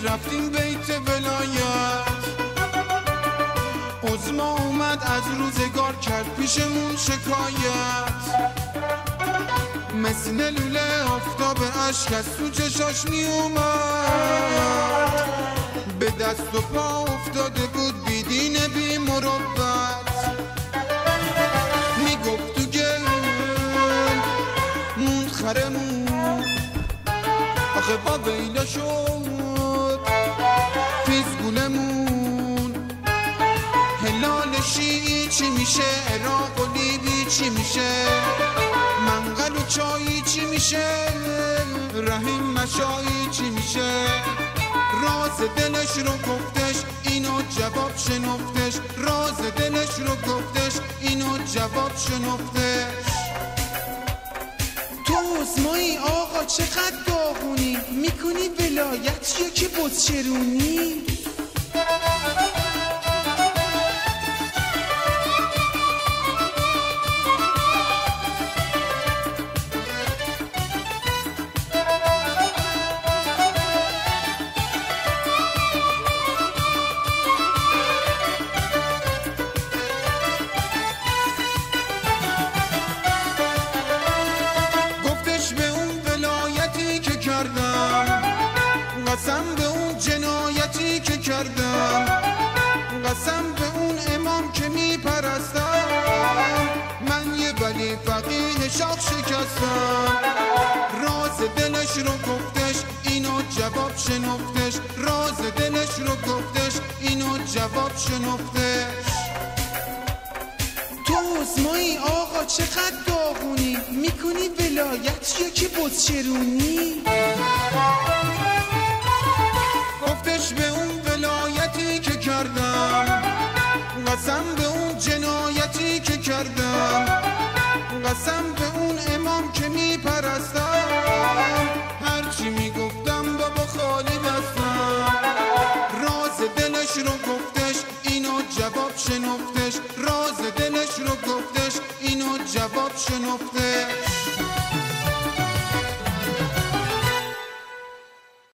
رفتیم بیت ولایت. عظما اومد از روزگار کرد پیشمون شکایت. مثل لوله آفتاب اشک از تو چشاش می اومد. به دست و پا افتاده بود بیدین بی مروت. میگفت تو گل موند خرمون، آخه با ویلا شد فیزگولمون. هلال شیعی چی میشه، عراق و لیبی چی میشه، منقل و چایی چی میشه، رحیم مشایی چی میشه. راز دلش رو گفتش اینو جواب شنفتش، راز دلش رو گفتش اینو جواب شنفتش. تو عظمایی آقا چقدر داغونی، میکنی ولایت یا که بزچرونی. قسم به اون جنایتی که کردم، قسم به اون امام که میپرستم. من یه ولی فقیه شاخ شکستم. راز دلش رو گفتش اینو جواب شنفتش، راز دلش رو گفتش اینو جواب شنفتش. تو عظمایی آقا چقدر داغونی، میکنی ولایت یا که بزچرونی. گفتش به اون ولایتی که کردم، قسم به اون جنایتی که کردم، قسم به اون امام که میپرستم.